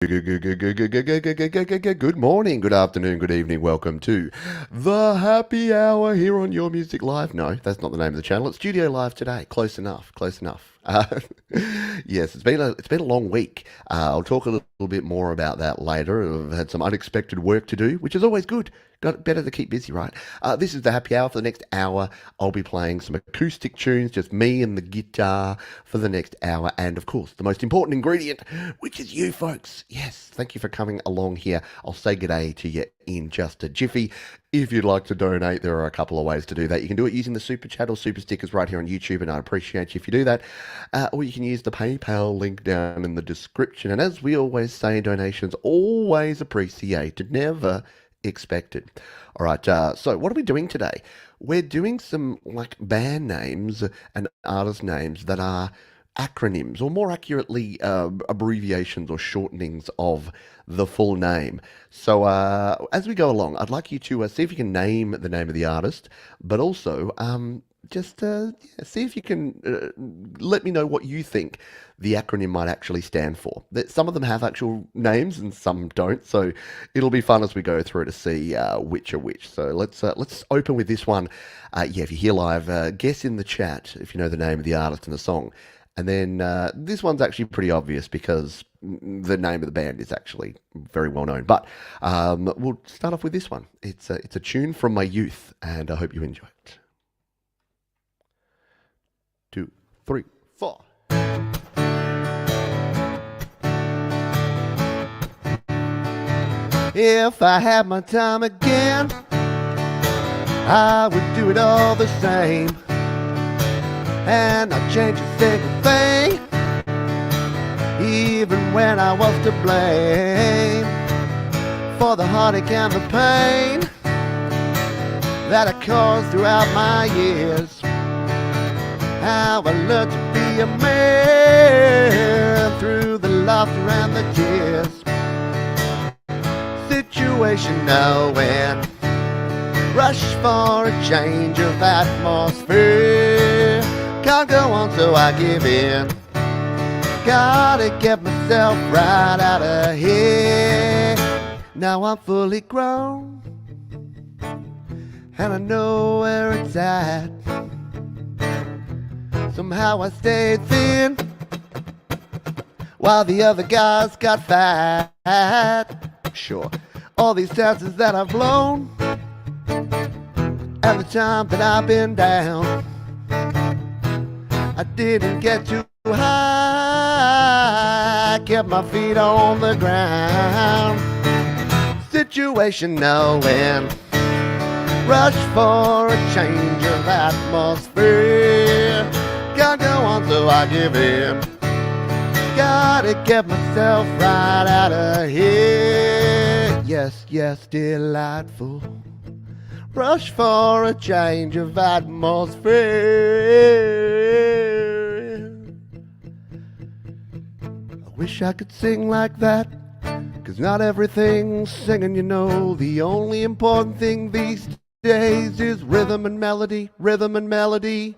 Good morning, good afternoon, good evening. Welcome to the happy hour here on Your Music Live. No, that's not the name of the channel. It's Studio Live today. Close enough. Close enough. Yes, it's been a long week. I'll talk a little bit more about that later. I've had some unexpected work to do, which is always good. Got better to keep busy, right? This is the happy hour. For the next hour, I'll be playing some acoustic tunes, just me and the guitar for the next hour. And of course, the most important ingredient, which is you folks. Yes, thank you for coming along here. I'll say g'day to you in just a jiffy. If you'd like to donate, there are a couple of ways to do that. You can do it using the super chat or super stickers right here on YouTube, and I appreciate you if you do that. Or you can use the PayPal link down in the description. And as we always say, donations always appreciated, never expected. All right, so what are we doing today? We're doing some like band names and artist names that are acronyms, or more accurately, abbreviations or shortenings of the full name. So as we go along, I'd like you to see if you can name the name of the artist, but also just see if you can let me know what you think the acronym might actually stand for. Some of them have actual names and some don't, so it'll be fun as we go through to see which are which. So let's open with this one. Yeah, if you're here live, guess in the chat if you know the name of the artist and the song. And then this one's actually pretty obvious because the name of the band is actually very well known. But we'll start off with this one. It's a tune from my youth, and I hope you enjoy it. 2, 3, 4. If I had my time again, I would do it all the same, and I'd change a single thing, even when I was to blame, for the heartache and the pain that I caused throughout my years. How I learned to be a man through the laughter and the tears. Situation knowing, rush for a change of atmosphere. Can't go on, so I give in. Gotta get myself right out of here. Now I'm fully grown, and I know where it's at. Somehow I stayed thin, while the other guys got fat. Sure, all these chances that I've blown, and the time that I've been down, I didn't get too high, kept my feet on the ground. Situation knowing, rush for a change of atmosphere. Can't go on, so I give in. Gotta get myself right out of here. Yes, yes, delightful. Rush for a change of atmosphere. I wish I could sing like that, 'cause not everything's singing, you know. The only important thing these days is rhythm and melody, rhythm and melody.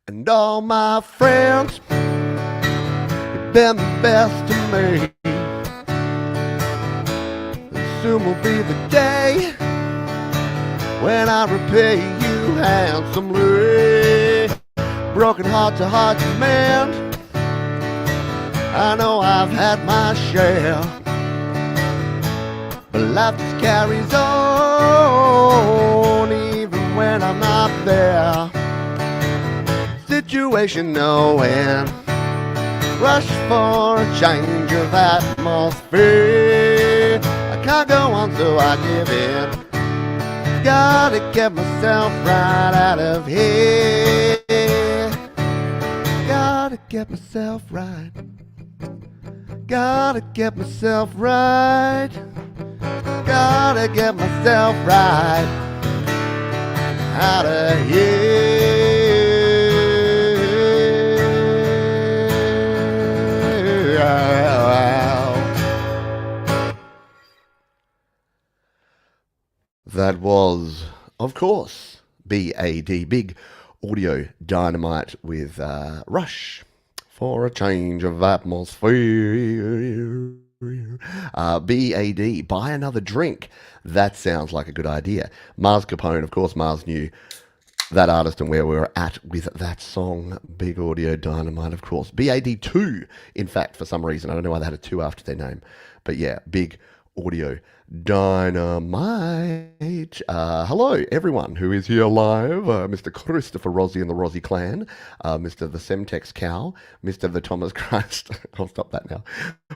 And all my friends, you've been the best to me. And soon will be the day when I repay you handsomely. Broken heart to heart to mend, I know I've had my share, but life just carries on, even when I'm not there. Situation knowing, rush for a change of atmosphere. I can't go on, so I give in. Gotta get myself right out of here. Gotta get myself right. Gotta get myself right. Gotta get myself right out of here. That was, of course, BAD, Big Audio Dynamite with Rush for a change of atmosphere. BAD, buy another drink. That sounds like a good idea. Mars Capone, of course, Mars knew that artist and where we were at with that song. Big Audio Dynamite, of course. BAD2, in fact, for some reason. I don't know why they had a 2 after their name. But yeah, Big Audio Dynamite. Hello, everyone who is here live. Mr. Christopher Rossi and the Rossi clan. Mr. the Semtex Cow. Mr. the Thomas Christ. I'll stop that now.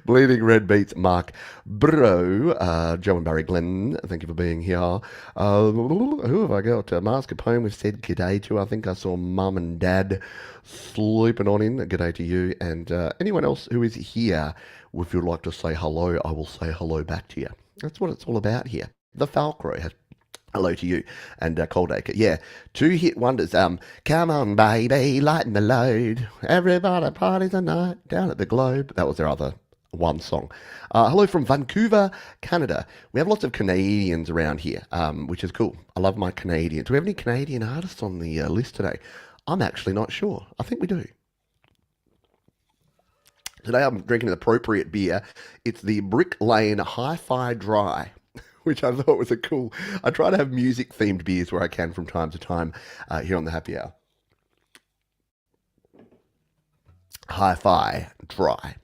Bleeding Red Beats, Mark Bro. Joe and Barry Glenn, thank you for being here. Who have I got? Mars Capone, we've said g'day to. I think I saw Mum and Dad sleeping on in. G'day to you. And anyone else who is here, if you'd like to say hello, I will say hello back to you. That's what it's all about here. The Falcro has hello to you. And Coldacre. Yeah, 2 hit wonders. Come on, baby, lighten the load. Everybody parties tonight down at the Globe. That was their other one song. Hello from Vancouver, Canada. We have lots of Canadians around here, which is cool. I love my Canadians. Do we have any Canadian artists on the list today? I'm actually not sure. I think we do. Today I'm drinking an appropriate beer. It's the Brick Lane Hi-Fi Dry, which I thought was a cool... I try to have music-themed beers where I can from time to time here on the Happy Hour. Hi-Fi Dry.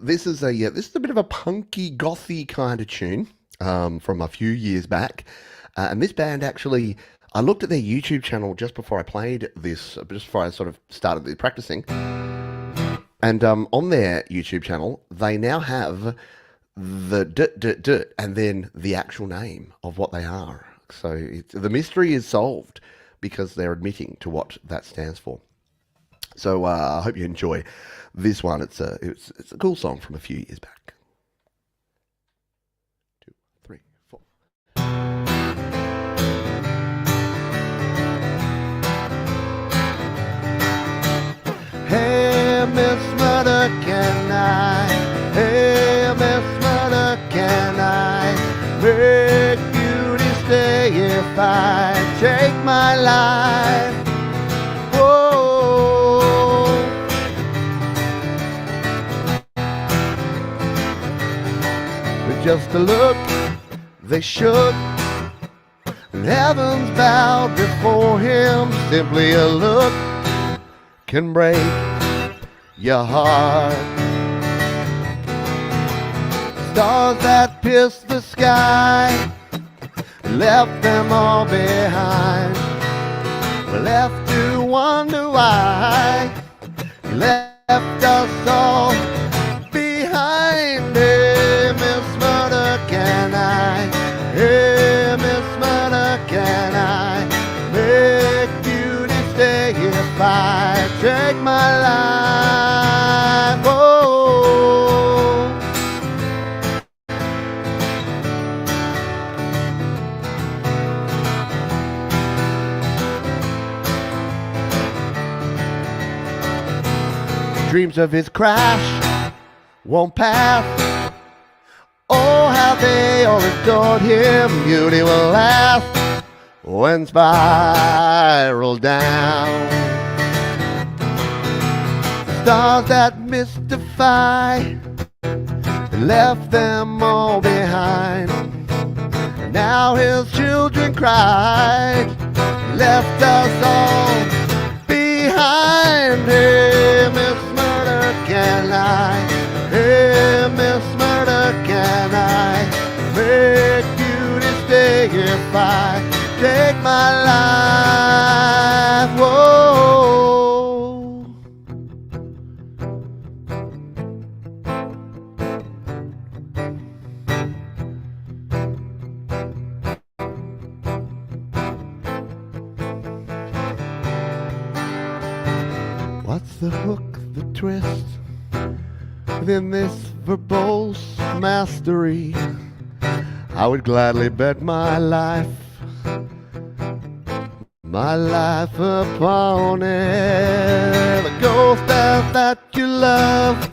This is a bit of a punky, gothy kind of tune from a few years back. And this band actually... I looked at their YouTube channel just before I played this, just before I sort of started the practicing. And on their YouTube channel, they now have the and then the actual name of what they are. So the mystery is solved because they're admitting to what that stands for. So I hope you enjoy this one. It's a cool song from a few years back. 2, 3, 4. Hey, Miss Murder, can I? Hey, Miss Murder, can I make beauty stay if I take my life? Whoa. With just a look, they shook, and heavens bowed before him. Simply a look can break your heart. Stars that pierced the sky left them all behind. We're left to wonder why he left us all behind. Hey, Miss Murder, can I? Hey, Miss Murder, can I make beauty stay if I take my life? Whoa. Dreams of his crash won't pass. Oh, how they all adored him. Beauty will last when spiral down. Stars that mystify left them all behind. Now his children cried, left us all behind. Hey, Miss Murder, can I? Hey, Miss Murder, can I make beauty stay if I take my life? Whoa. What's the hook, the twist within this verbose mastery? I would gladly bet my life upon it. The ghost of that you love,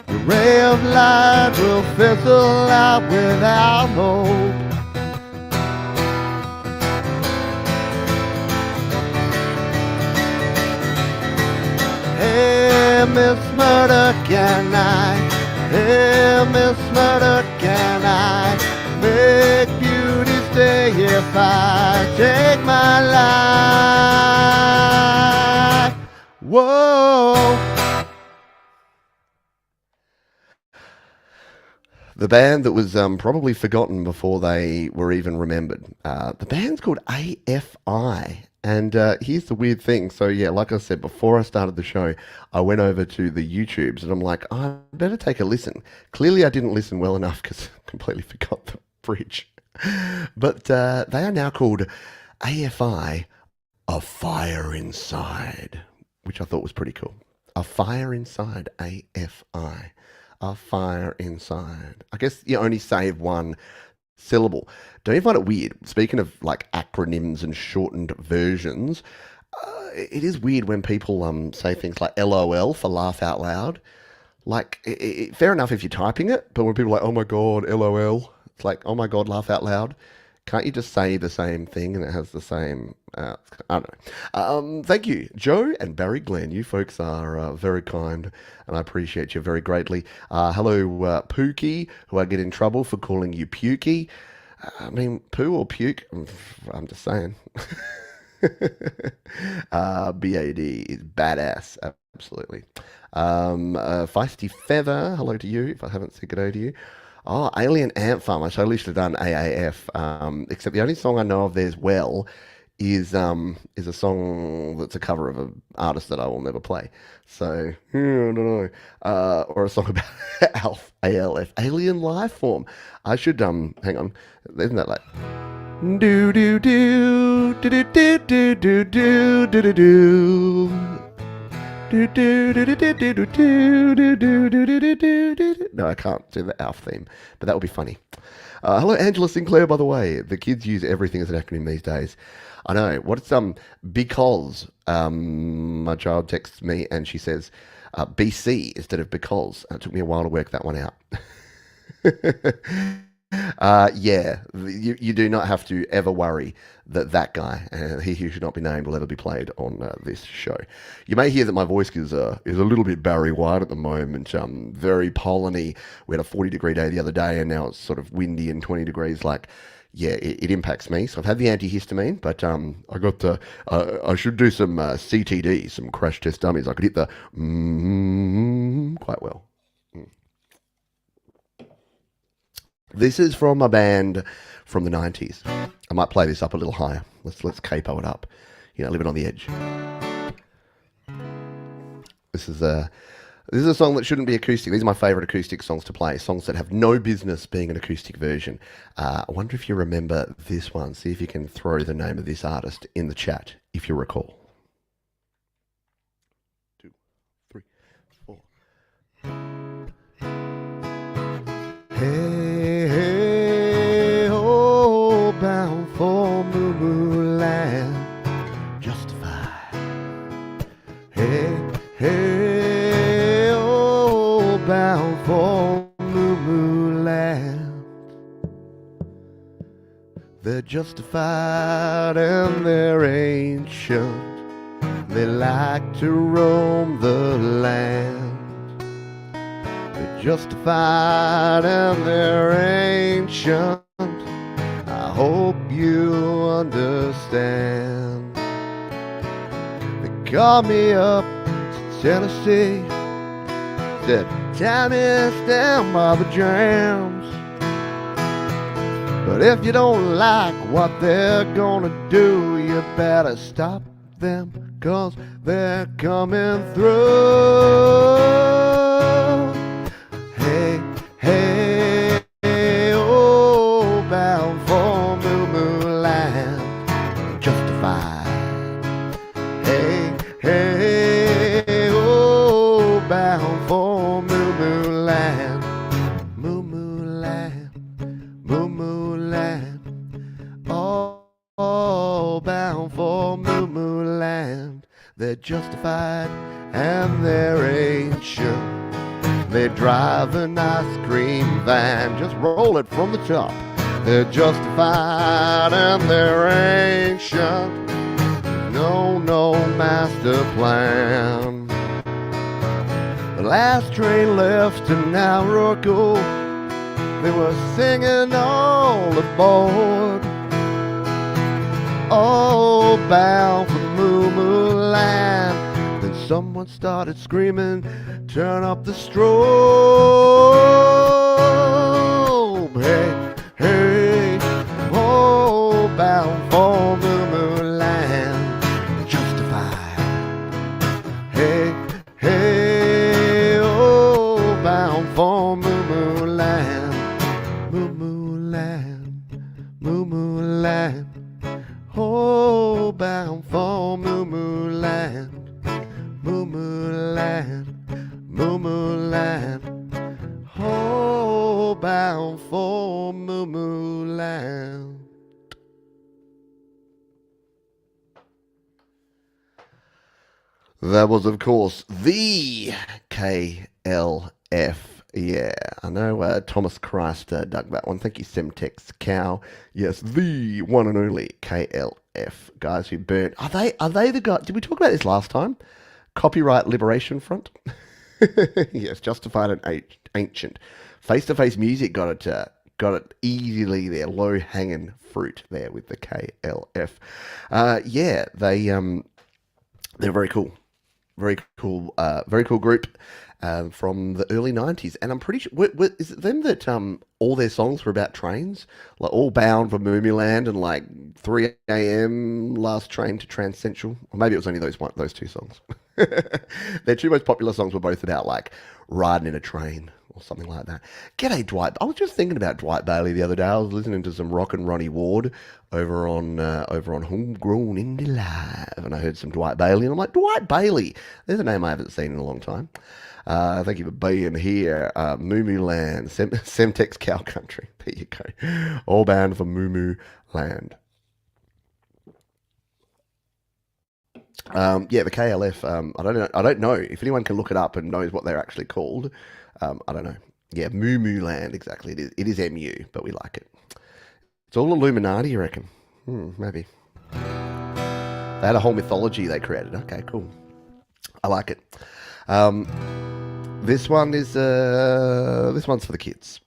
the ray of light will fizzle out without hope. Hey, Miss Murder, can I? Hey, Miss Murder, can I make beauty stay if I take my life? Whoa. The band that was probably forgotten before they were even remembered. The band's called AFI. And here's the weird thing. So, yeah, like I said, before I started the show, I went over to the YouTubes and I'm like, oh, I better take a listen. Clearly, I didn't listen well enough because I completely forgot the bridge. But they are now called AFI, A Fire Inside, which I thought was pretty cool. A Fire Inside, AFI. A fire inside. I guess you only save one syllable. Don't you find it weird? Speaking of like acronyms and shortened versions, it is weird when people say things like LOL for laugh out loud. Like, fair enough if you're typing it, but when people are like, oh my God, LOL, it's like, oh my God, laugh out loud. Can't you just say the same thing and it has the same, I don't know. Thank you, Joe and Barry Glenn. You folks are very kind and I appreciate you very greatly. Hello, Pookie, who I get in trouble for calling you Pukey. I mean, poo or puke? I'm just saying. BAD is badass, absolutely. Feisty Feather, hello to you, if I haven't said good day to you. Oh, Alien Ant Farm. I totally should have done AAF. Except the only song I know of theirs well is a song that's a cover of an artist that I will never play. So, I don't know. Or a song about ALF, ALF, Alien Life Form. I should, hang on. Isn't that like... Do do do do do do do do do do do. No, I can't do the ALF theme, but that would be funny. Hello, Angela Sinclair, by the way. The kids use everything as an acronym these days. I know. What's because my child texts me and she says BC instead of because. It took me a while to work that one out. Yeah, you do not have to ever worry that guy, he who should not be named, will ever be played on this show. You may hear that my voice is a little bit Barry White at the moment, very pollen-y. We had a 40-degree day the other day, and now it's sort of windy and 20 degrees. Like, yeah, it impacts me. So I've had the antihistamine, but I got I should do some CTD, some crash test dummies. I could hit the quite well. This is from a band from the 90s. I might play this up a little higher. Let's capo it up. You know, living on the edge. This is a song that shouldn't be acoustic. These are my favourite acoustic songs to play. Songs that have no business being an acoustic version. I wonder if you remember this one. See if you can throw the name of this artist in the chat, if you recall. 2, 3, 4. Hey, hey, oh, bound for Moo Moo Land, justified. Hey, hey, oh, bound for Moo Moo Land. They're justified and they're ancient. They like to roam the land. Justified and they're ancient. I hope you understand. They called me up to Tennessee, said time is down by the jams. But if you don't like what they're gonna do, you better stop them, 'cause they're coming through. Hey, hey, hey, oh, bound for Moo Moo Land, justified. Hey, hey, oh, bound for Moo Moo Land, Moo Moo Land, Moo Moo Land, all bound for Moo Moo Land. They're justified and they're ancient. They drive an ice cream van, just roll it from the top. They're justified and they're ancient. No master plan. The last train left an hour ago. They were singing all aboard, all bound for Moo Moo Land. Then someone started screaming, turn up the strobe. Hey, hey, all bound for Moo Moo Land. Justified. Hey, hey, all bound for Moo Moo Land. Moo Moo Land, Moo Moo Land. Oh, bound for Moo Moo Land, Moo Moo Land, Moo Moo Land. Oh, bound for Moo Moo Land. That was, of course, the KLF. Yeah, I know Thomas Christ dug that one. Thank you, Semtex Cow. Yes, the one and only KLF guys who burnt. Are they the guys? Did we talk about this last time? Copyright Liberation Front. Yes, justified and ancient. Face-to-face music got it easily there. Low-hanging fruit there with the KLF. Yeah, they're very cool. Very cool group. From the early 90s, and I'm pretty sure, is it them that all their songs were about trains, like All Bound for Moo Moo Land and like 3 a.m. Last Train to Transcendental, or maybe it was only those two songs. Their two most popular songs were both about like riding in a train or something like that. G'day, Dwight. I was just thinking about Dwight Bailey the other day. I was listening to some Rock and Ronnie Ward over on Homegrown Indie Live, and I heard some Dwight Bailey, and I'm like, Dwight Bailey, there's a name I haven't seen in a long time. Thank you for being here. Moo Moo Land, Semtex Cow Country. There you go. All bound for Moo Moo Land. Yeah, the KLF. I don't know if anyone can look it up and knows what they're actually called. I don't know. Yeah, Moo Moo Land. Exactly. It is MU, but we like it. It's all Illuminati, you reckon? Maybe. They had a whole mythology they created. Okay, cool. I like it. This one's for the kids.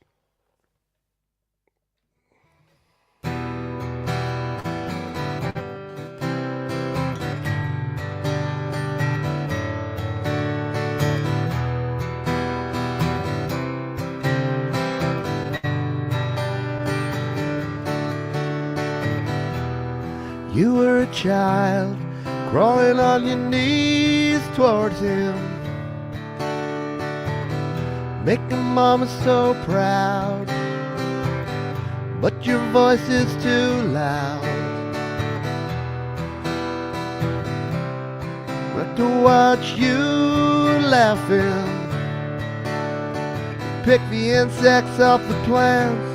You were a child, crawling on your knees towards him, making mama so proud, but your voice is too loud. But to watch you laughing, pick the insects off the plants,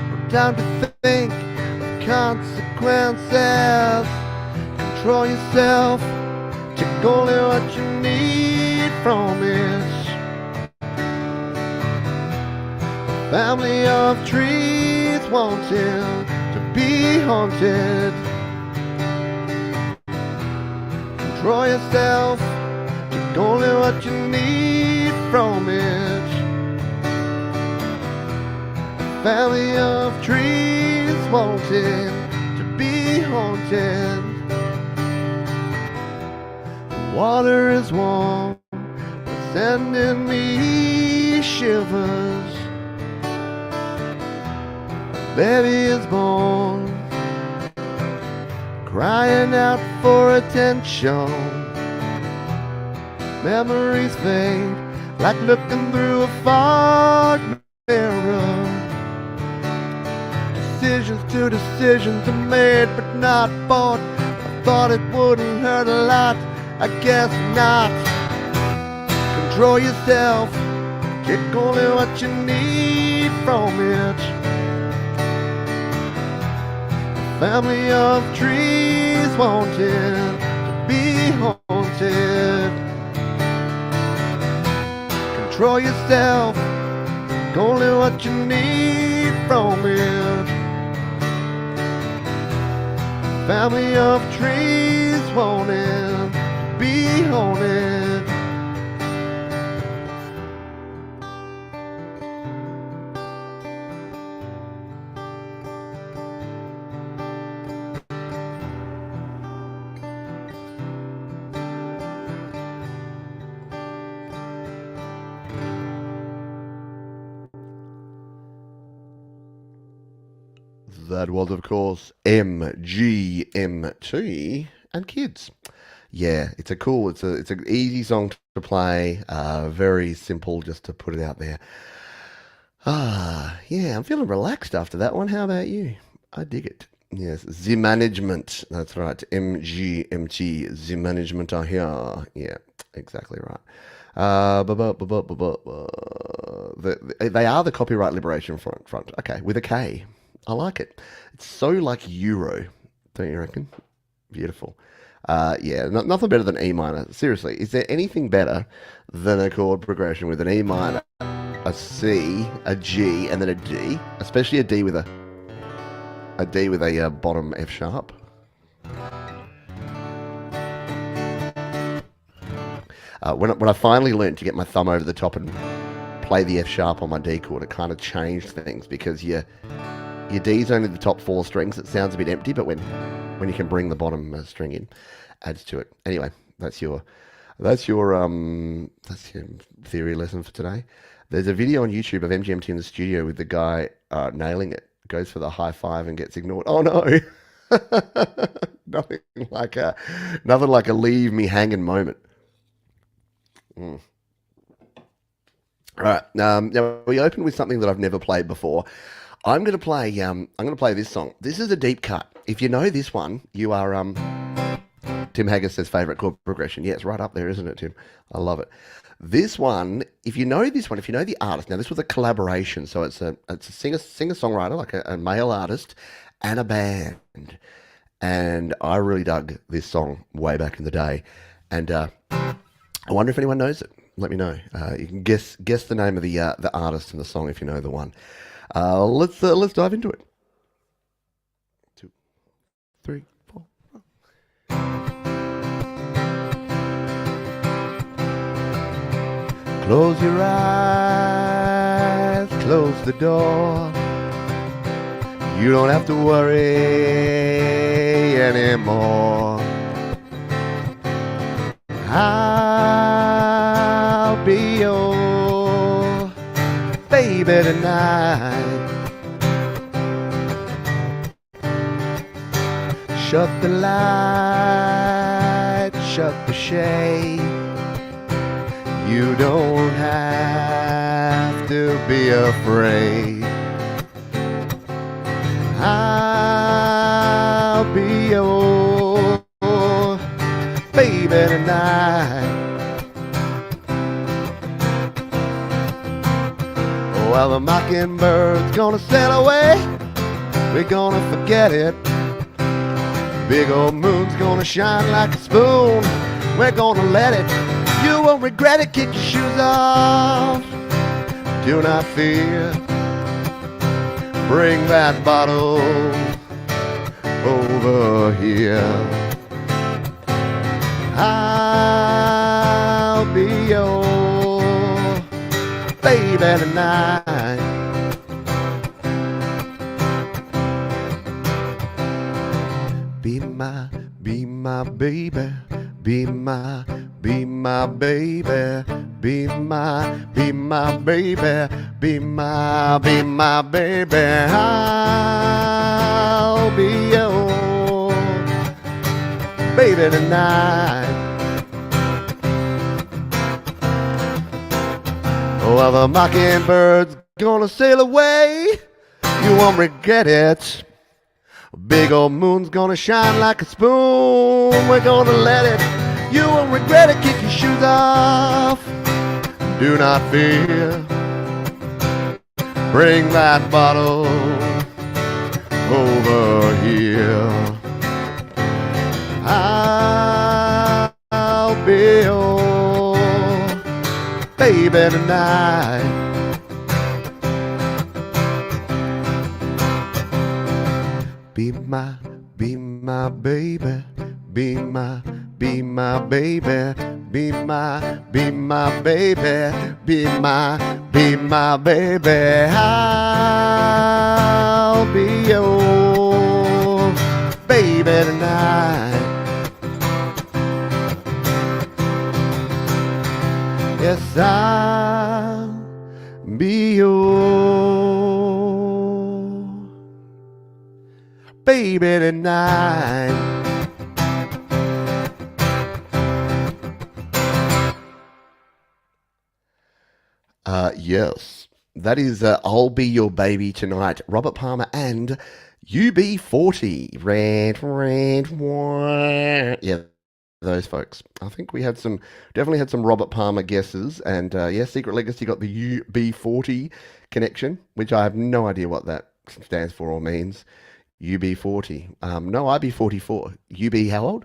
no time to think consequences. Control yourself, take only what you need from it. A family of trees wanting to be haunted. Control yourself, take only what you need from it. A family of trees wanting to be haunted. The water is warm, sending me shivers. A baby is born, crying out for attention. Memories fade like looking through a fog mirror. Decisions are made but not bought. I thought it wouldn't hurt a lot, I guess not. Control yourself, take only what you need from it. A family of trees wanting to be haunted. Control yourself, take only what you need from it. Family of trees wanting to be haunted. That was, of course, MGMT and Kids. Yeah, it's a cool, it's an easy song to play, very simple just to put it out there. Yeah, I'm feeling relaxed after that one. How about you? I dig it. Yes, the management. That's right. MGMT, the management are here. Yeah, exactly right. They are the Copyright Liberation Front. Okay, with a K. I like it. It's so like Euro, don't you reckon? Beautiful. Yeah, nothing better than E minor. Seriously, is there anything better than a chord progression with an E minor, a C, a G, and then a D? Especially a D with a bottom F sharp. When I finally learned to get my thumb over the top and play the F sharp on my D chord, it kind of changed things because your D's only the top four strings. It sounds a bit empty, but when you can bring the bottom string in, adds to it. Anyway, that's your theory lesson for today. There's a video on YouTube of MGMT in the studio with the guy nailing it. Goes for the high five and gets ignored. Oh no! nothing like a leave me hanging moment. Mm. All right. Now we open with something that I've never played before. I'm going to play this song. This is a deep cut. If you know this one, you are Tim Haggis's favorite chord progression. Yeah, it's right up there, isn't it, Tim? I love it. This one, if you know the artist, now this was a collaboration, so it's a singer-songwriter, like a male artist, and a band. And I really dug this song way back in the day. And I wonder if anyone knows it. Let me know. You can guess the name of the artist and the song if you know the one. Let's dive into it. 2, 3, 4. Close your eyes, close the door. You don't have to worry anymore. I'll be your baby tonight. Shut the light, shut the shade. You don't have to be afraid. I'll be your baby tonight. Well, the mockingbird's gonna sail away. We're gonna forget it. Big old moon's gonna shine like a spoon. We're gonna let it. You won't regret it. Kick your shoes off. Do not fear. Bring that bottle over here. I'll be your baby tonight. Be my baby. Be my baby. Be my baby. Be my baby. I'll be your baby tonight. Well, the mockingbird's gonna sail away. You won't regret it. Big old moon's gonna shine like a spoon. We're gonna let it. You won't regret it. Kick your shoes off. Do not fear. Bring that bottle over here. I'll be your baby tonight. Be my baby. Be my baby. Be my baby. Be my baby. I'll be your baby tonight. Yes, I'll be your baby tonight. Yes, that is I'll Be Your Baby Tonight, Robert Palmer and UB40. Yeah, those folks. I think we had definitely had some Robert Palmer guesses, and yeah, Secret Legacy got the UB40 connection, which I have no idea what that stands for or means. UB40. No, IB44. UB how old?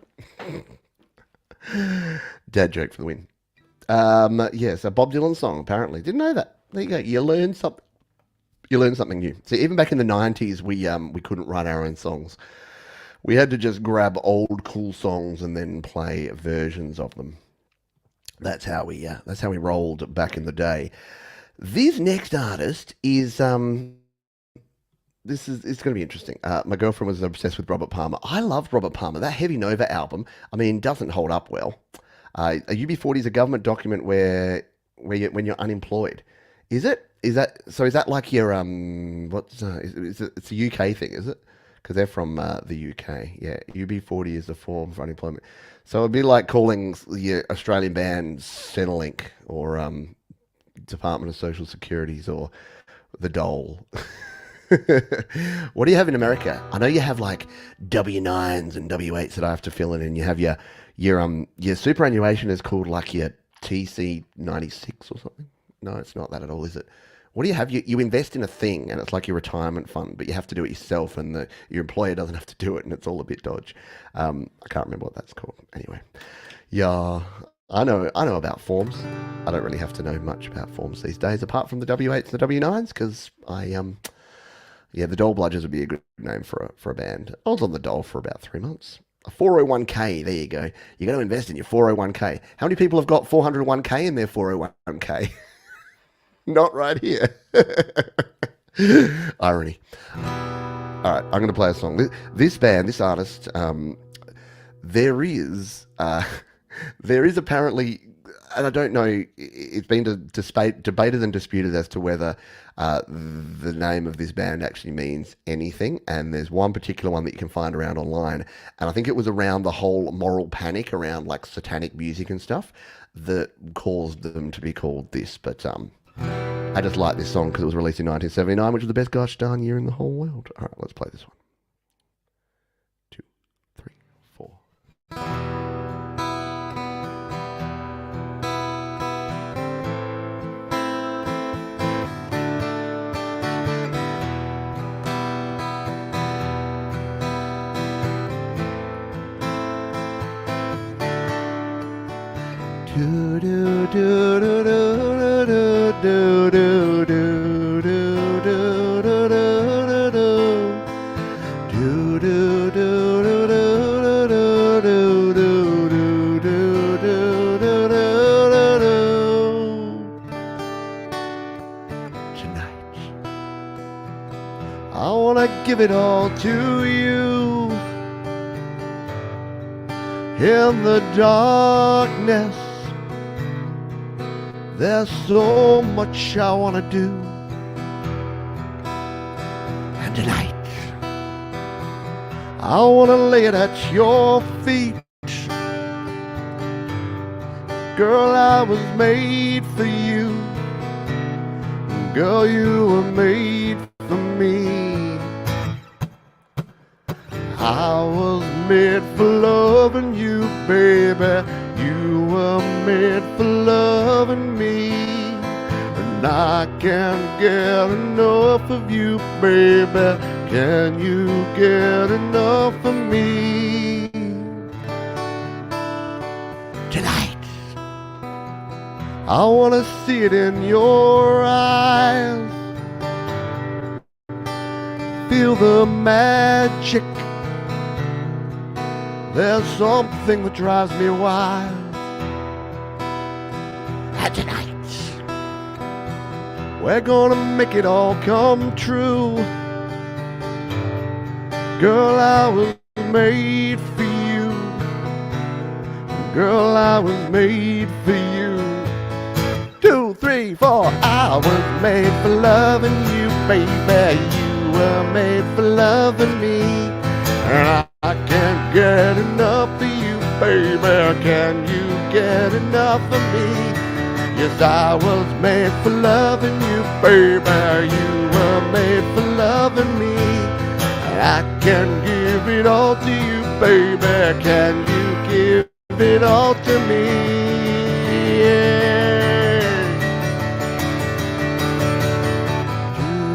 Dad joke for the win. Yes, a Bob Dylan song, apparently. Didn't know that. There you go. You learn something. You learn something new. See, even back in the 90s, we couldn't write our own songs. We had to just grab old cool songs and then play versions of them. That's how we rolled back in the day. This next artist is it's going to be interesting. My girlfriend was obsessed with Robert Palmer. I loved Robert Palmer. That Heavy Nova album, I mean, doesn't hold up well. A UB40 is a government document when you're unemployed. Is it? Is that like your what's it's a UK thing, is it? Because they're from the UK. Yeah, UB40 is a form for unemployment. So it'd be like calling your Australian band Centrelink or Department of Social Securities or the Dole. What do you have in America? I know you have like W9s and W8s that I have to fill in, and you have your superannuation is called like your TC96 or something. No, it's not that at all, is it? What do you have? You invest in a thing, and it's like your retirement fund, but you have to do it yourself, and your employer doesn't have to do it, and it's all a bit dodge. I can't remember what that's called. Anyway, yeah, I know about forms. I don't really have to know much about forms these days, apart from the W8s and the W9s, because yeah, the Dole Bludgers would be a good name for a band. I was on the Dole for about 3 months. A 401k, there you go. You got to invest in your 401k. How many people have got 401k in their 401k? Not right here. Irony. All right, I'm going to play a song. This band, this artist, there is apparently, and I don't know, it's been debated and disputed as to whether the name of this band actually means anything. And there's one particular one that you can find around online. And I think it was around the whole moral panic around like satanic music and stuff that caused them to be called this. But I just like this song because it was released in 1979, which was the best gosh darn year in the whole world. All right, let's play this one. 2, 3, 4. Do do do do do do do do do do do do do do tonight. I wanna give it all to you in the darkness. There's so much I want to do. And tonight, I want to lay it at your feet. Girl, I was made for you. Girl, you were made for me. I was made for loving you, baby. You were made for loving me, and I can't get enough of you, baby. Can you get enough of me? Tonight, I want to see it in your eyes. Feel the magic. There's something that drives me wild. And tonight, we're gonna make it all come true. Girl, I was made for you. Girl, I was made for you. 2, 3, 4. I was made for loving you, baby. You were made for loving me. And I can't get enough of you, baby. Can you get enough of me? Yes, I was made for loving you, baby. You were made for loving me. And I can give it all to you, baby. Can you give it all to me? Yeah.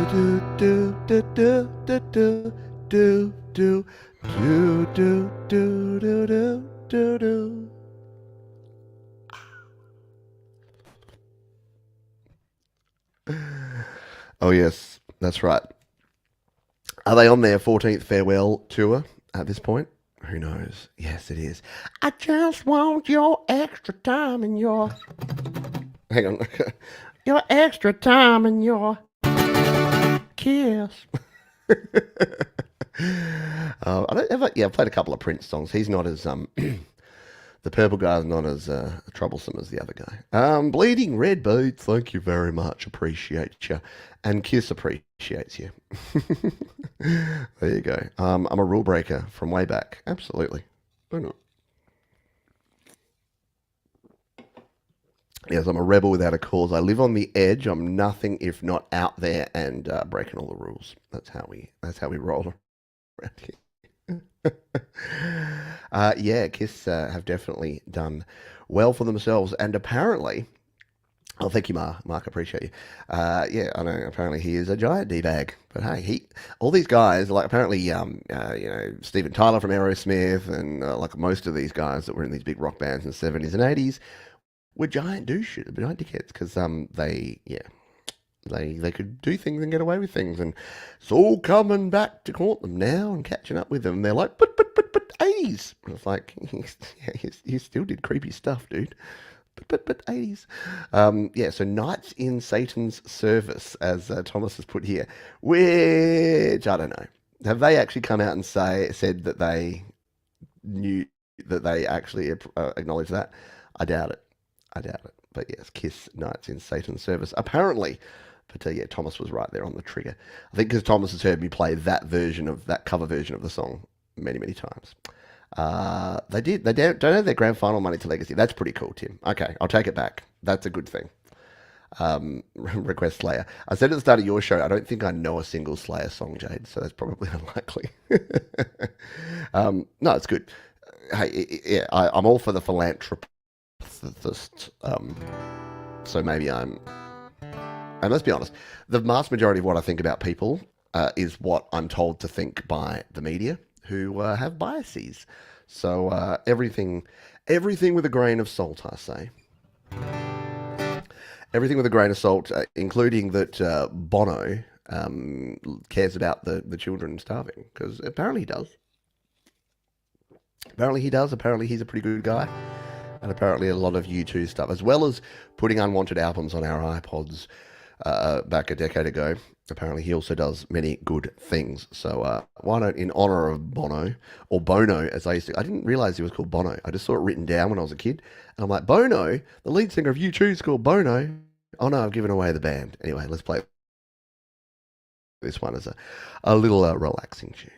Do do do do do do do do do do do do do do do. Oh yes, that's right. Are they on their 14th farewell tour at this point? Who knows? Yes, it is. I just want your extra time and your... Hang on. Your extra time and your kiss. I don't ever... Yeah, I've played a couple of Prince songs. He's not as... The purple guy's not as troublesome as the other guy. Bleeding Red Boots, thank you very much. Appreciate you. And Kiss appreciates you. There you go. I'm a rule breaker from way back. Absolutely. Why not? Yes, I'm a rebel without a cause. I live on the edge. I'm nothing if not out there and breaking all the rules. That's how we roll around here. Yeah, Kiss have definitely done well for themselves, and apparently, oh, thank you, Mark, appreciate you. Yeah, I know. Apparently, he is a giant d-bag, but hey, all these guys, like apparently, Steven Tyler from Aerosmith, and like most of these guys that were in these big rock bands in the 70s and 80s, were giant dickheads, because They could do things and get away with things, and it's all coming back to haunt them now and catching up with them. And they're like, but 80s. And it's like, you still did creepy stuff, dude. But 80s. Yeah, so Knights in Satan's Service, as Thomas has put here, which, I don't know. Have they actually come out and said that they knew, that they actually acknowledged that? I doubt it. But yes, Kiss, Knights in Satan's Service. Apparently... But yeah, Thomas was right there on the trigger. I think because Thomas has heard me play that cover version of the song many, many times. They don't have their grand final money to Legacy. That's pretty cool, Tim. Okay, I'll take it back. That's a good thing. Request Slayer. I said at the start of your show, I don't think I know a single Slayer song, Jade, so that's probably unlikely. No, it's good. Hey, yeah, I'm all for the philanthropist. So maybe I'm... And let's be honest, the vast majority of what I think about people is what I'm told to think by the media, who have biases. So everything with a grain of salt, I say. Everything with a grain of salt, including that Bono cares about the children starving, because apparently he does. Apparently he's a pretty good guy. And apparently a lot of U2 stuff, as well as putting unwanted albums on our iPods back a decade ago. Apparently he also does many good things. So why not, in honor of Bono, or Bono as I didn't realize he was called Bono. I just saw it written down when I was a kid. And I'm like, Bono, the lead singer of U2 is called Bono. Oh no, I've given away the band. Anyway, let's play this one as a little relaxing tune.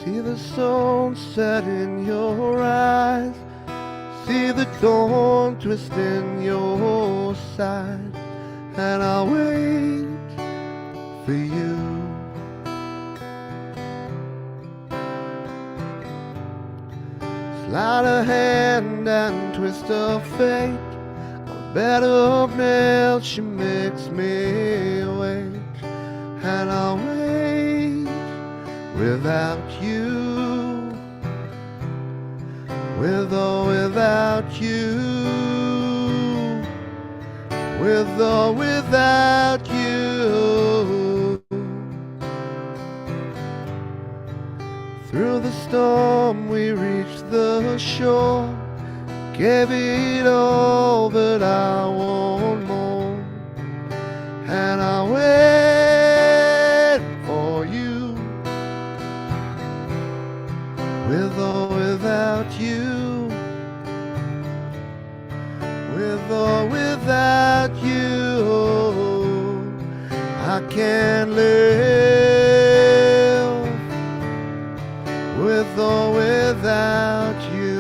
See the sun set in your eyes, see the dawn twist in your side, and I'll wait for you. Slide a hand and twist her fate, a bed of nails she makes me wait, and I'll wait without you, with or without you, with or without you. Through the storm we reached the shore, gave it all that I want more, and I wait for you, with or without you, with or without you, I can't live, with or without you.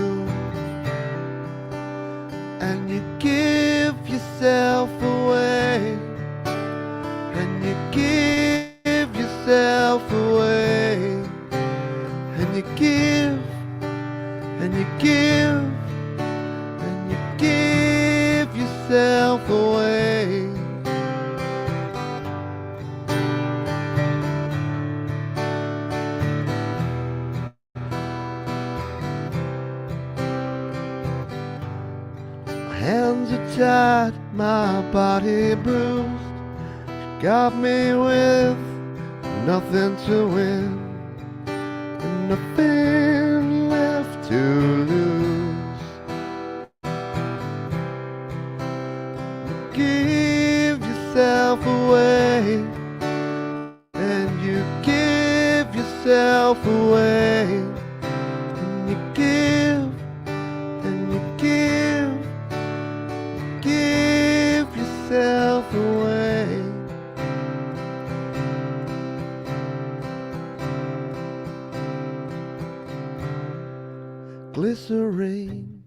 And you give yourself away, and you give yourself away, and you give, and you give, and you give yourself away. My hands are tied, my body bruised. You got me with nothing to win and nothing left to lose. You give yourself away, and you give yourself away, and you give, and you give yourself away. Glycerine,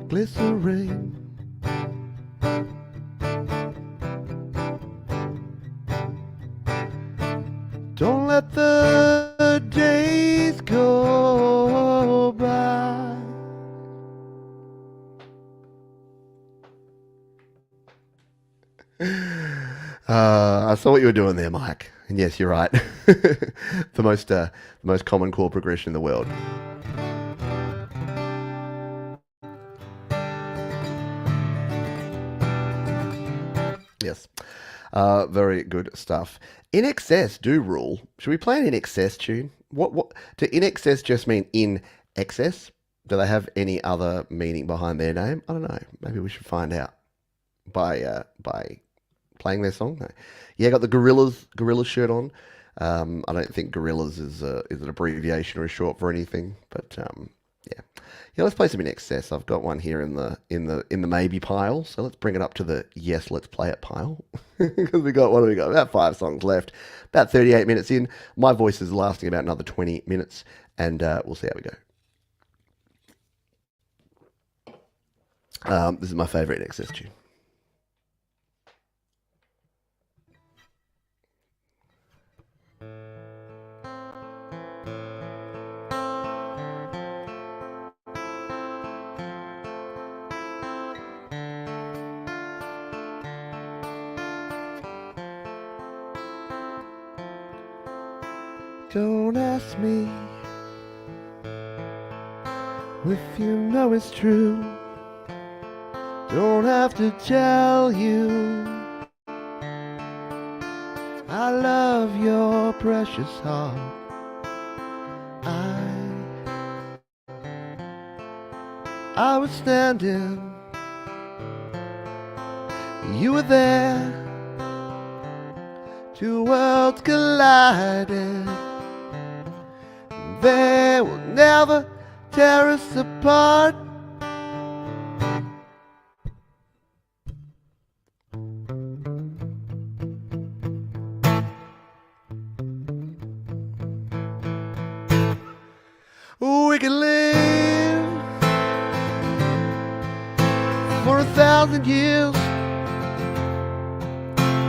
glycerine, don't let the days go by. I saw what you were doing there, Mike. And yes, you're right. The most common chord progression in the world. Yes. Very good stuff. INXS do rule. Should we play an INXS tune? What do INXS just mean in excess? Do they have any other meaning behind their name? I don't know. Maybe we should find out by playing their song. No. Yeah, I got the Gorillas shirt on. I don't think Gorillas is an abbreviation or a short for anything, but yeah. Let's play some INXS. I've got one here in the maybe pile, so let's bring it up to the yes, let's play it pile. Because what do we got? About 5 songs left. About 38 minutes in. My voice is lasting about another 20 minutes, and we'll see how we go. This is my favorite INXS tune. Don't ask me if you know it's true. Don't have to tell you I love your precious heart. I was standing, you were there, 2 worlds collided. They will never tear us apart. We can live for 1,000 years,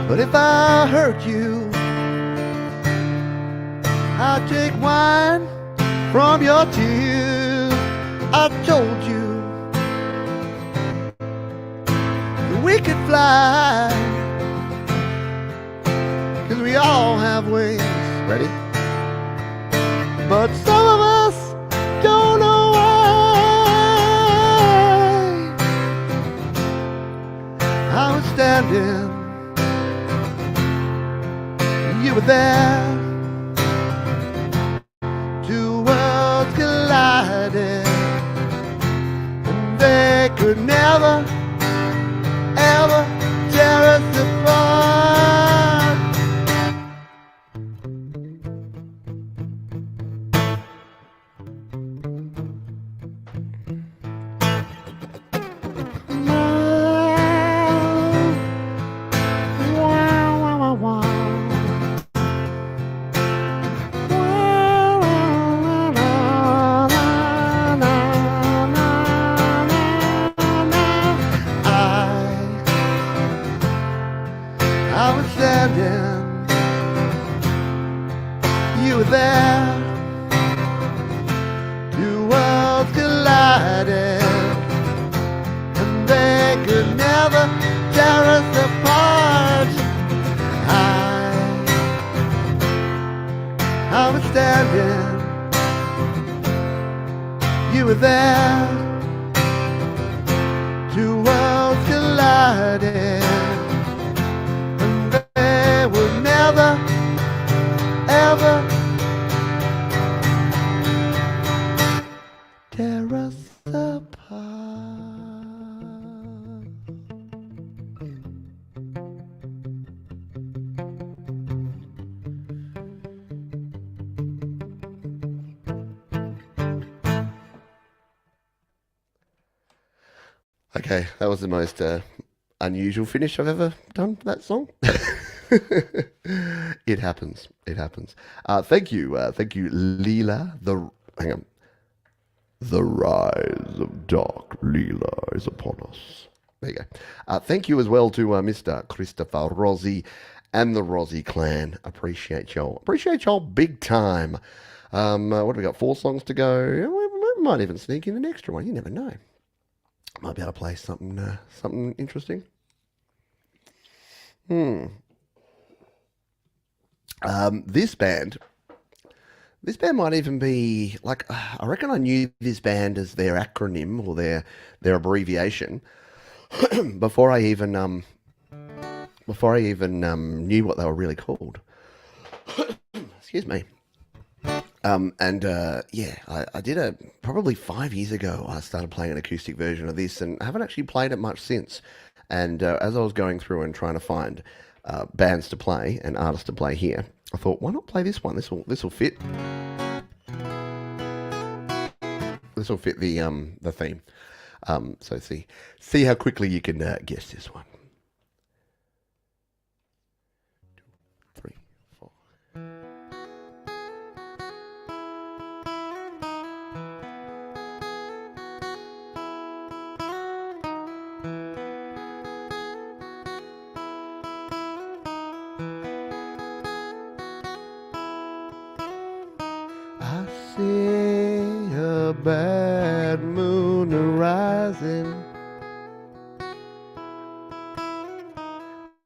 but if I hurt you, I'll take wine from your tears. I told you that we could fly, 'cause we all have wings. Ready? But some of us don't know why. I was standing, you were there, 2 worlds collided, and they could never, ever never tear us apart. I was standing, you were there, two worlds collided, and they will never, ever tear us apart. Okay, that was the most unusual finish I've ever done for that song. It happens. It happens. Thank you, Leela. Hang on. The rise of Dark Leela is upon us. There you go. Thank you as well to Mr. Christopher Rossi and the Rossi clan. Appreciate y'all. Appreciate y'all big time. What have we got? 4 songs to go. We might even sneak in an extra one. You never know. Might be able to play something interesting. This band might even be like, I reckon I knew this band as their acronym or their abbreviation before I even knew what they were really called. Excuse me. I did probably 5 years ago, I started playing an acoustic version of this and I haven't actually played it much since. And as I was going through and trying to find bands to play and artists to play here, I thought, why not play this one? This will fit. This will fit the theme. So see how quickly you can guess this one. 2, 3, 4. I see a bad moon arising.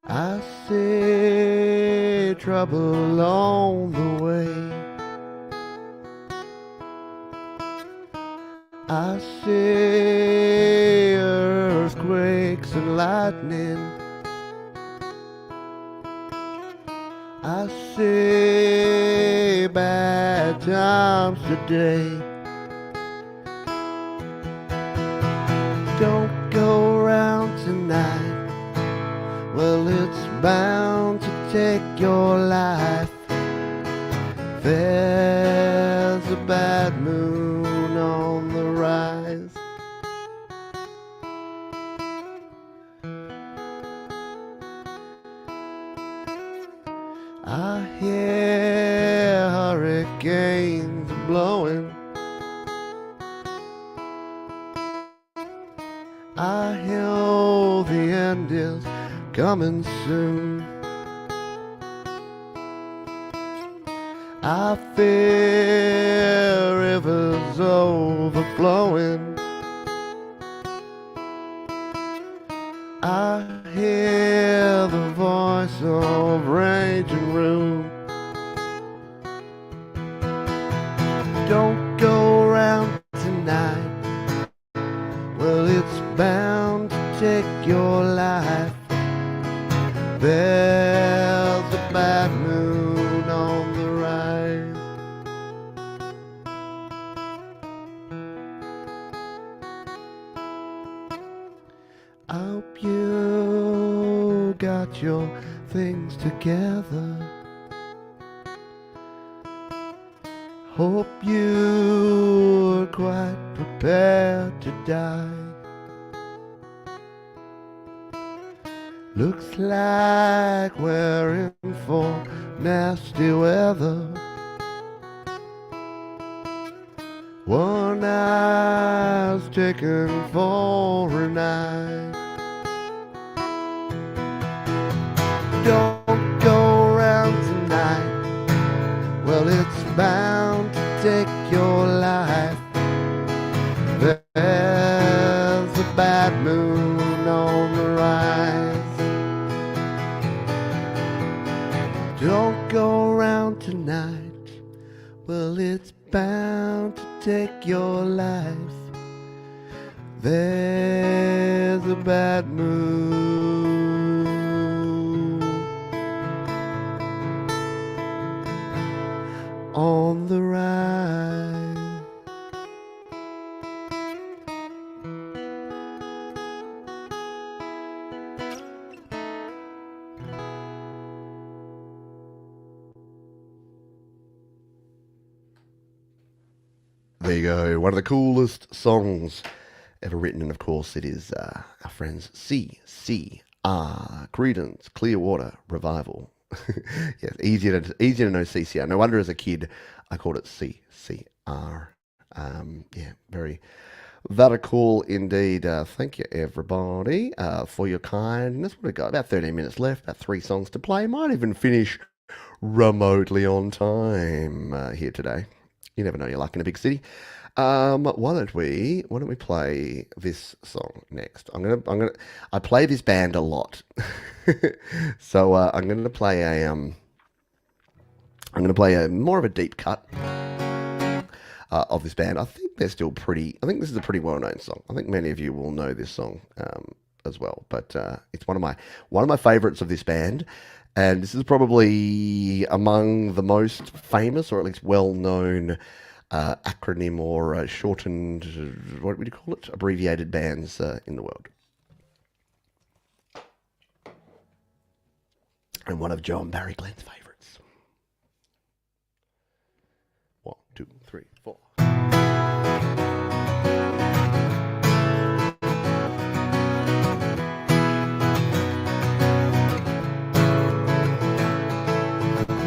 I see trouble on the way. I see earthquakes and lightning. I see bad times today. Don't go around tonight. Well, it's bound to take your life. There's a bad moon on the rise. I hear hurricanes blowing. I hear the end is coming soon. I fear rivers overflowing. I hear the voice of raging ruin. Don't go around tonight. Well, it's bound to take your life. There's a bad moon on the rise. I hope you got your things together. Hope you're quite prepared to die. Looks like we're in for nasty weather. One eye's taken for an eye. Don't go around tonight. Well, it's bound to take your life. There's a bad moon on the rise. take your life. There's a bad mood on the rise. There you go. One of the coolest songs ever written, and of course it is our friends CCR, Creedence Clearwater Revival. Yes, easier to know CCR. No wonder as a kid I called it CCR. Yeah, very cool indeed. Thank you everybody for your kindness. We've got about 13 minutes left, about 3 songs to play. Might even finish remotely on time here today. You never know your luck in a big city. Why don't we play this song next? I play this band a lot. So I'm gonna play a more of a deep cut of this band. I think this is a pretty well-known song. I think many of you will know this song as well. But it's one of my favorites of this band. And this is probably among the most famous, or at least well-known, acronym or shortened, what would you call it? Abbreviated bands in the world. And one of John Barry Glenn's favorites. 1, 2, 3, 4.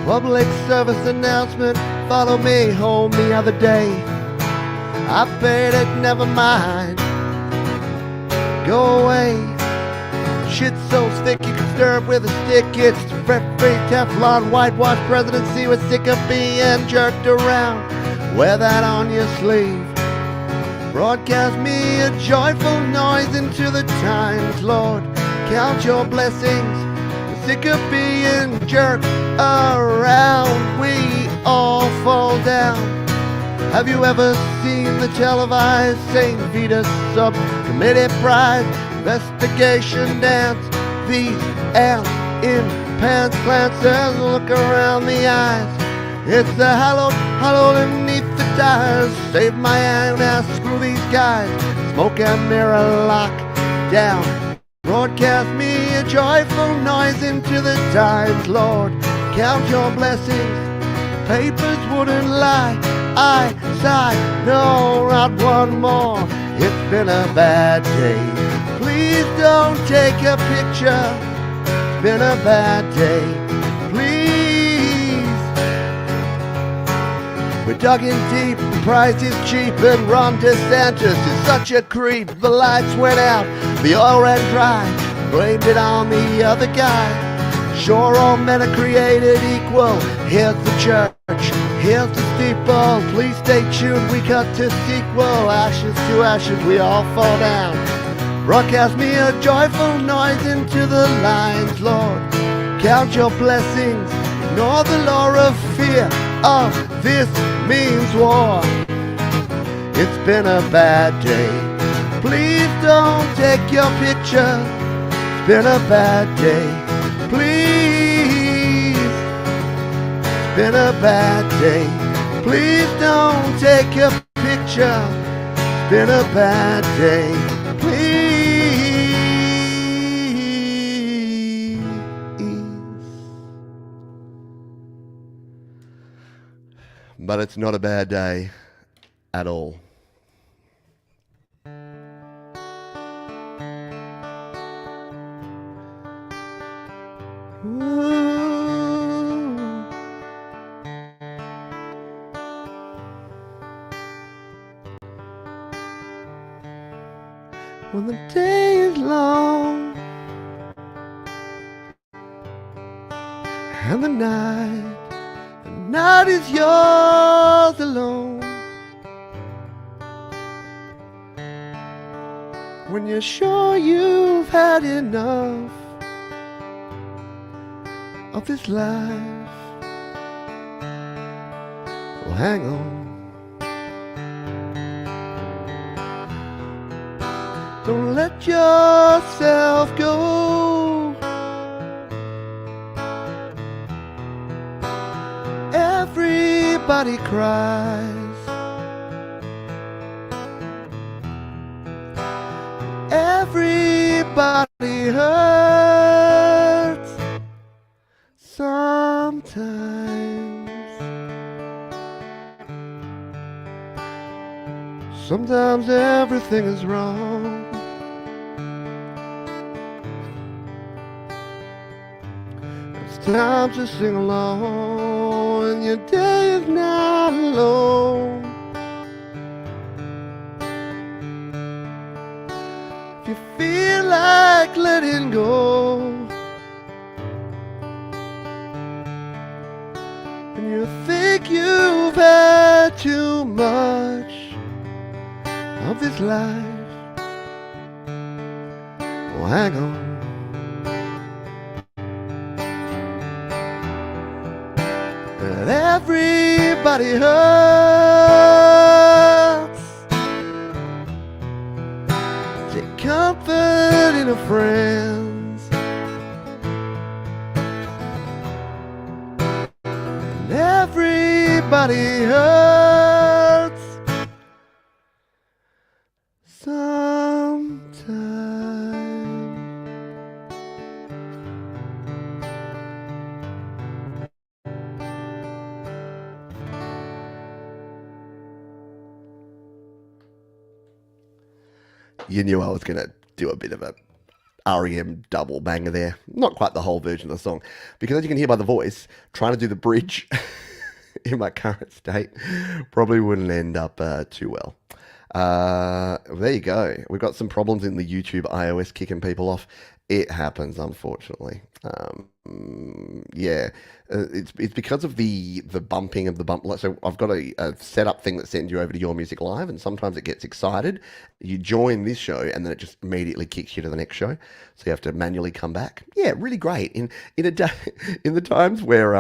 Public service announcement, follow me home the other day. I paid it, never mind. Go away. Shit's so thick you can stir it with a stick. It's rent-free Teflon whitewash presidency. We're sick of being jerked around. Wear that on your sleeve. Broadcast me a joyful noise into the times, Lord. Count your blessings. Sick of being jerked around, we all fall down. Have you ever seen the televised St. Vita Subcommittee Prize investigation dance? These ants in pants glances look around the eyes. It's the hollow beneath the tires. Save my ass, screw these guys. Smoke and mirror lock down. Broadcast me a joyful noise into the times, Lord. Count your blessings. Papers wouldn't lie. I sigh, no, not one more. It's been a bad day. Please don't take a picture. It's been a bad day. Please. We're dug in deep, the price is cheap, and Ron DeSantis is such a creep. The lights went out, the oil ran dry, blamed it on the other guy. Sure, all men are created equal. Here's the church, here's the steeple. Please stay tuned, we cut to sequel. Ashes to ashes, we all fall down. Broadcast me a joyful noise into the lines, Lord. Count your blessings, ignore the law of fear. Oh, this means war. It's been a bad day. Please don't take your picture. It's been a bad day. Please. It's been a bad day. Please don't take your picture. It's been a bad day. Please. But it's not a bad day at all. When the day is long and the night is yours alone. When you're sure you've had enough of this life, well, hang on. Don't let yourself go. Everybody cries. Everybody hurts sometimes. Sometimes everything is wrong. It's time to sing along, and your day is not alone. If you feel like letting go, and you think you've had too much of this life, well, hang on. And everybody hurts. Take comfort in a friend. And everybody hurts sometime. You knew I was going to do a bit of a R.E.M. double banger there. Not quite the whole version of the song, because as you can hear by the voice, trying to do the bridge in my current state probably wouldn't end up too well. There you go. We've got some problems in the YouTube iOS kicking people off. It happens, unfortunately. Yeah, it's because of the bumping of the bump. So I've got a setup thing that sends you over to Your Music Live, and sometimes it gets excited. You join this show, and then it just immediately kicks you to the next show. So you have to manually come back. Yeah, really great. In a day, in the times where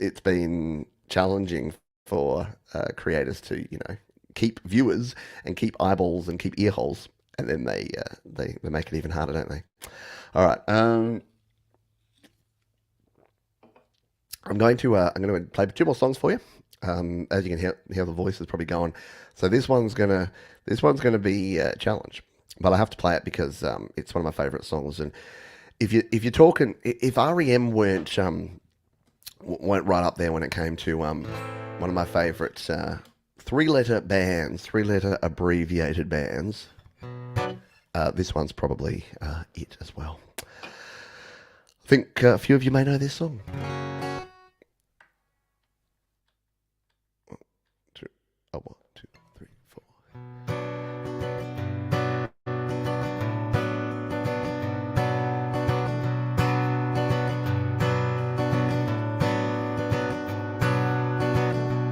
it's been challenging for creators to keep viewers and keep eyeballs and keep ear holes, and then they make it even harder, don't they? All right. I'm going to play 2 more songs for you. As you can hear the voice is probably going. So this one's gonna be a challenge, but I have to play it because it's one of my favorite songs. And if you're talking, if R.E.M. weren't right up there when it came to one of my favorite 3-letter abbreviated bands, this one's probably it as well. I think a few of you may know this song. Oh, 1, 2, 3, 4.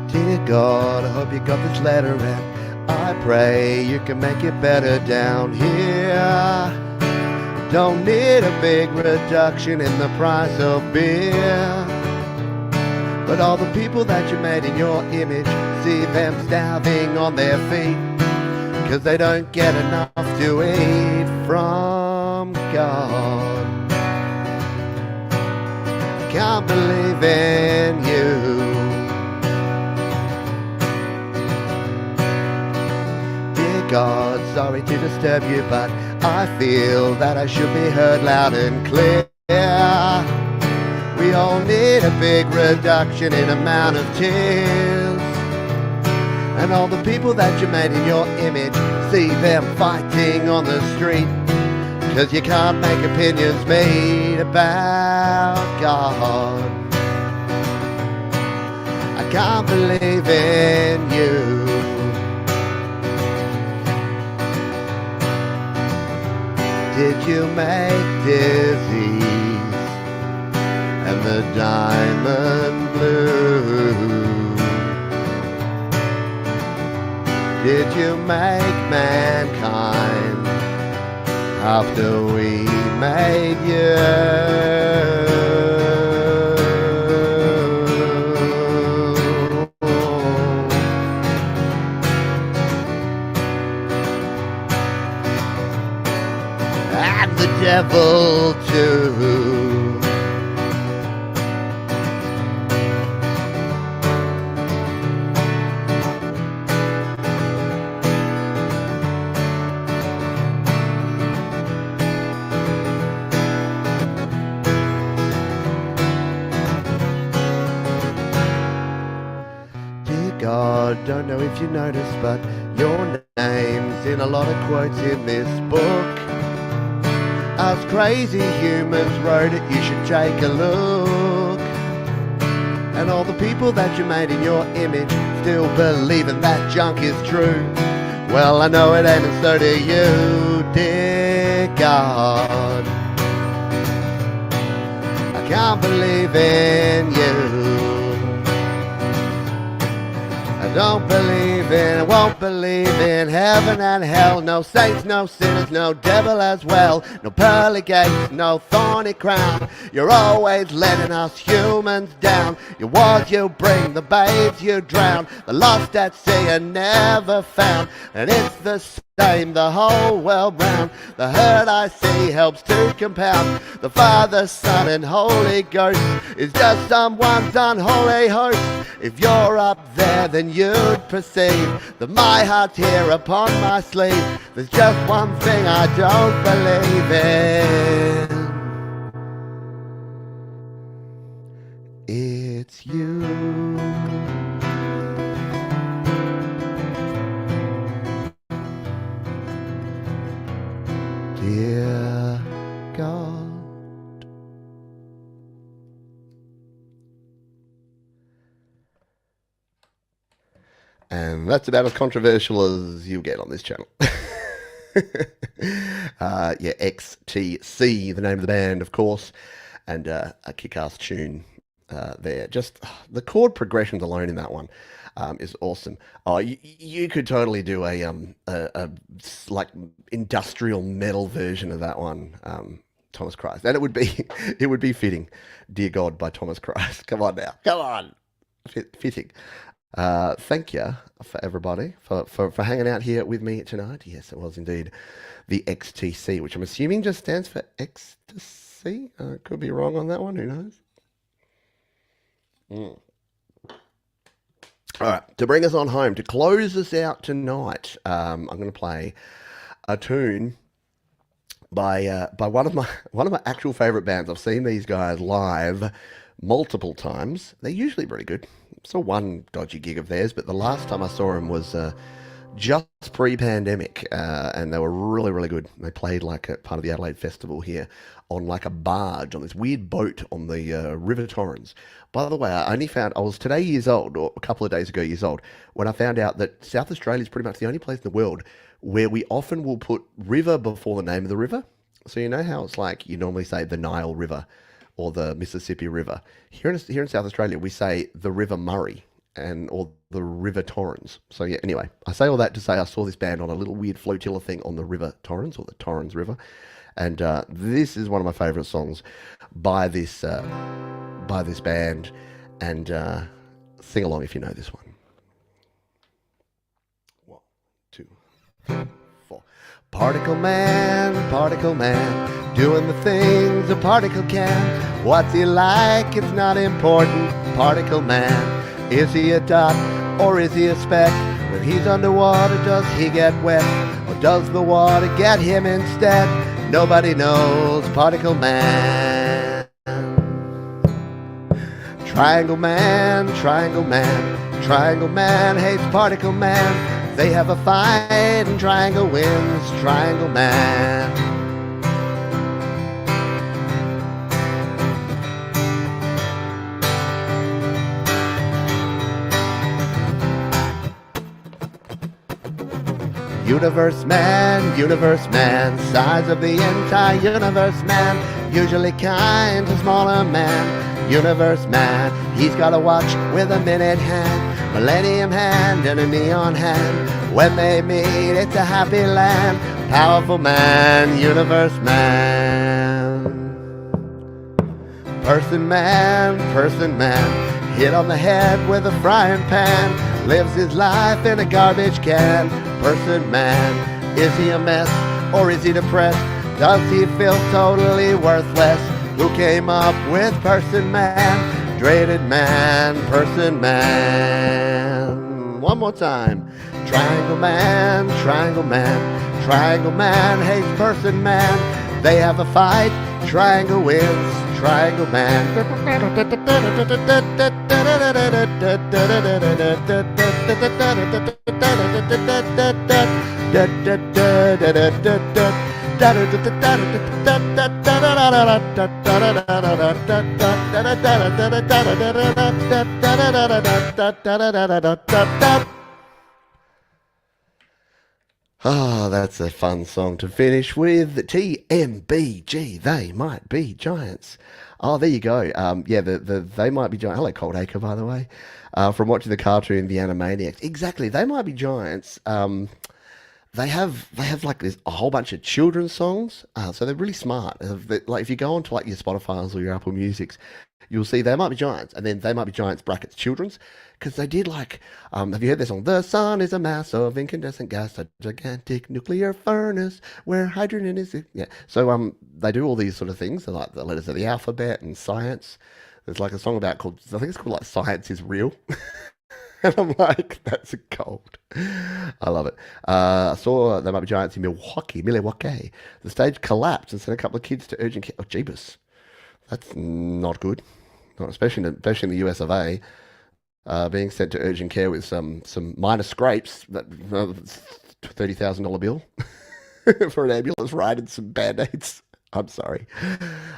Dear God, I hope you got this letter, and I pray you can make it better down here. Don't need a big reduction in the price of beer, but all the people that you made in your image, see them starving on their feet, 'cause they don't get enough to eat from God. Can't believe in you. Dear God, sorry to disturb you, but I feel that I should be heard loud and clear. We all need a big reduction in amount of tears, and all the people that you made in your image, see them fighting on the street, 'cause you can't make opinions made about God. I can't believe in you. Did you make disease and the diamond blue? Did you make mankind after we made you? and the devil too. God, don't know if you noticed, but your name's in a lot of quotes in this book. Us crazy humans wrote it, you should take a look. And all the people that you made in your image still believing that junk is true. Well, I know it ain't, and so do you, dear God. I can't believe in you. I don't believe in, won't believe in heaven and hell. No saints, no sinners, no devil as well. No pearly gates, no thorny crown. You're always letting us humans down. Your wars you bring, the babes you drown. The lost at sea are never found. And it's the same the whole world round. The hurt I see helps to compound. The Father, Son and Holy Ghost is just someone's unholy host. If you're up there, then you'd perceive that my heart's here upon my sleeve. There's just one thing I don't believe in. It's you. Dear God. And that's about as controversial as you get on this channel. Yeah, XTC, the name of the band, of course, and a kick-ass tune there. Just the chord progressions alone in that one is awesome. Oh, you could totally do a like industrial metal version of that one, Thomas Christ, and it would be fitting. Dear God by Thomas Christ. Come on now, come on, fitting. Thank you for everybody for hanging out here with me tonight. Yes, it was indeed the XTC, which I'm assuming just stands for ecstasy. Could be wrong on that one. Who knows? All right, to bring us on home, to close us out tonight, I'm going to play a tune by one of my actual favorite bands. I've seen these guys live multiple times. They're usually pretty good. Saw one dodgy gig of theirs, but the last time I saw them was just pre-pandemic, and they were really, really good. They played like a part of the Adelaide Festival here on like a barge on this weird boat on the River Torrens. By the way, I was today years old, or a couple of days ago years old, when I found out that South Australia is pretty much the only place in the world where we often will put river before the name of the river. So you know how it's like you normally say the Nile River or the Mississippi River. Here in South Australia, we say the River Murray or the River Torrens. So yeah, anyway, I say all that to say I saw this band on a little weird flotilla thing on the River Torrens, or the Torrens River, and this is one of my favourite songs by this band, and sing along if you know this one. 1, 2, 3, 4. Particle man, doing the things a particle can. What's he like? It's not important. Particle man, is he a dot or is he a speck? When he's underwater, does he get wet, or does the water get him instead? Nobody knows. Particle man. Triangle man, hates particle man. They have a fight and triangle wins. Triangle man. Universe man, size of the entire universe man, usually kind to smaller man. Universe man, he's got a watch with a minute hand, millennium hand and a neon hand. When they meet, it's a happy land. Powerful man, universe man. Person man, hit on the head with a frying pan, lives his life in a garbage can. Person man, is he a mess or is he depressed? Does he feel totally worthless? Who came up with person man? Dreaded man, person man. One more time. Triangle man, triangle man, triangle man hates person man. They have a fight, triangle wins, triangle man. Ah, that's a fun song to finish with. TMBG, They Might Be Giants. Oh, there you go. Yeah, the They Might Be Giants. Hello, Cold Acre, by the way. From watching the cartoon The Animaniacs. Exactly, They Might Be Giants. They have like this a whole bunch of children's songs, so they're really smart. Like if you go onto like your Spotify's or your Apple Music's, you'll see They Might Be Giants, and then They Might Be Giants brackets children's, because they did like, have you heard their song? The sun is a mass of incandescent gas, a gigantic nuclear furnace where hydrogen is. Yeah, so they do all these sort of things, like the letters of the alphabet and science. There's like a song about called I think it's called like Science is Real. And I'm like, that's a gold. I love it. I saw They Might Be Giants in Milwaukee. The stage collapsed and sent a couple of kids to urgent care. Oh, jeebus. That's not good. Not especially in the US of A. Being sent to urgent care with some minor scrapes. That $30,000 bill for an ambulance ride and some band-aids. I'm sorry.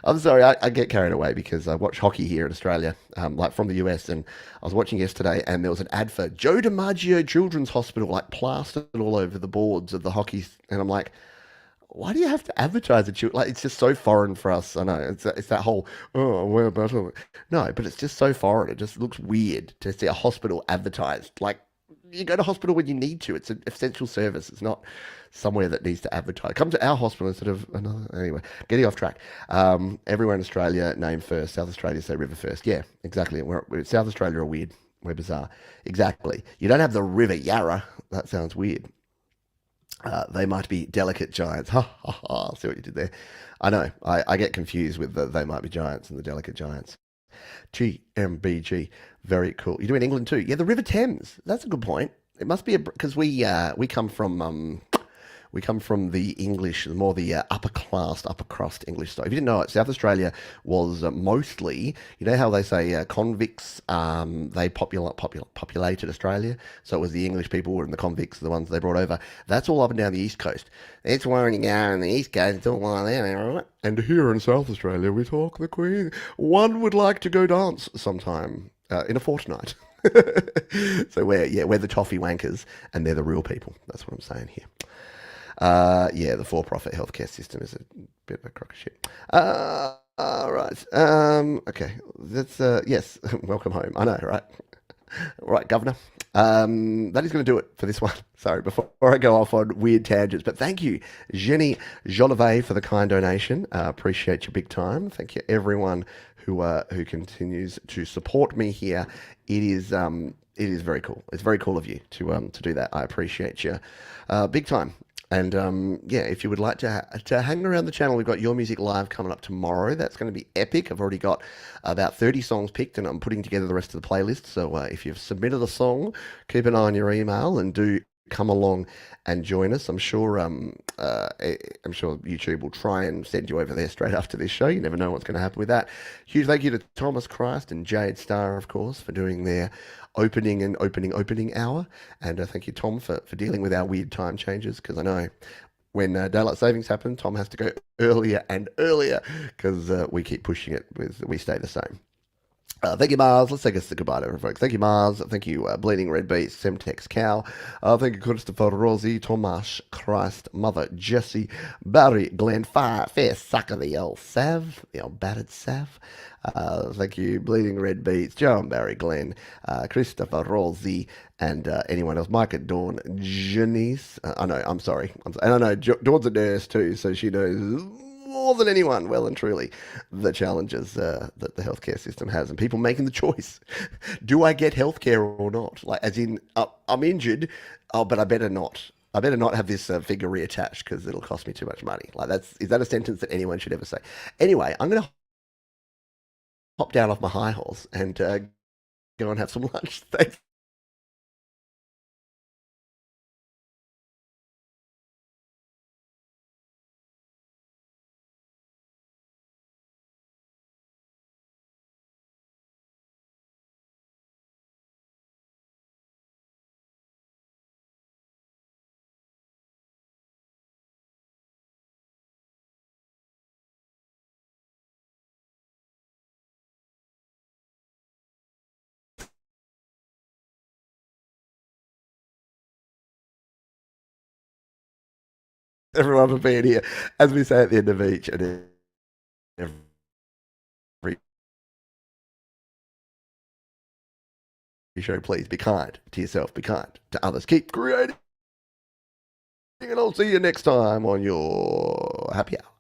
I'm sorry. I get carried away because I watch hockey here in Australia, like from the US. And I was watching yesterday, and there was an ad for Joe DiMaggio Children's Hospital, like plastered all over the boards of the hockey. And I'm like, why do you have to advertise it? Like, it's just so foreign for us. I know it's that whole we're better. No, but it's just so foreign. It just looks weird to see a hospital advertised. Like, you go to hospital when you need to. It's an essential service. It's not somewhere that needs to advertise. Come to our hospital instead of another. Anyway, getting off track. Everywhere in Australia, name first. South Australia, say river first. Yeah, exactly. South Australia are weird. We're bizarre. Exactly. You don't have the River Yarra. That sounds weird. They might be delicate giants. Ha ha ha. See what you did there. I know. I get confused with the They Might Be Giants and the Delicate Giants. GMBG. Very cool. You're doing England too. Yeah, the River Thames. That's a good point. It must be because we come from the English, more the upper class, upper crust English stuff. If you didn't know it, South Australia was mostly, you know how they say convicts, they populated Australia. So it was the English people and the convicts, the ones they brought over. That's all up and down the east coast. It's where you go on the east coast, it's all like that, right? And here in South Australia, we talk the Queen. One would like to go dance sometime in a fortnight. So we're the toffee wankers, and they're the real people. That's what I'm saying here. Yeah, the for-profit healthcare system is a bit of a crock of shit. All right. Okay. That's yes. Welcome home. I know, right? Right, Governor. That is going to do it for this one. Sorry, before I go off on weird tangents, but thank you, Jenny Jolivet, for the kind donation. Appreciate you big time. Thank you, everyone who continues to support me here. It is very cool. It's very cool of you to do that. I appreciate you big time. And yeah, if you would like to hang around the channel, we've got Your Music Live coming up tomorrow. That's going to be epic. I've already got about 30 songs picked, and I'm putting together the rest of the playlist. So if you've submitted a song, keep an eye on your email and do come along and join us. I'm sure YouTube will try and send you over there straight after this show. You never know what's going to happen with that. Huge thank you to Thomas Christ and Jade Starr, of course, for doing their opening hour. And thank you, Tom, for dealing with our weird time changes, because I know when daylight savings happen, Tom has to go earlier and earlier because we keep pushing it. We stay the same. Thank you, Mars. Let's say goodbye to everyone, folks. Thank you, Mars. Thank you, Bleeding Red Beast, Semtex Cow. Thank you, Christopher Rosie, Tomash, Christ, Mother, Jesse, Barry, Glenn, Fair Sucker, the old Sav, the old battered Sav. Thank you, Bleeding Red Beats, John, Barry, Glenn, Christopher Rosie, and anyone else. Micah, Dawn, Janice. I know, I'm sorry. And I know Dawn's a nurse too, so she knows more than anyone, well and truly, the challenges that the healthcare system has, and people making the choice: do I get healthcare or not? Like, as in, I'm injured, but I better not. I better not have this figure reattached because it'll cost me too much money. Like is that a sentence that anyone should ever say? Anyway, I'm going to hop down off my high horse and go and have some lunch. Thanks. Everyone for being here. As we say at the end of each and every show, please be kind to yourself, be kind to others. Keep creating, and I'll see you next time on your happy hour.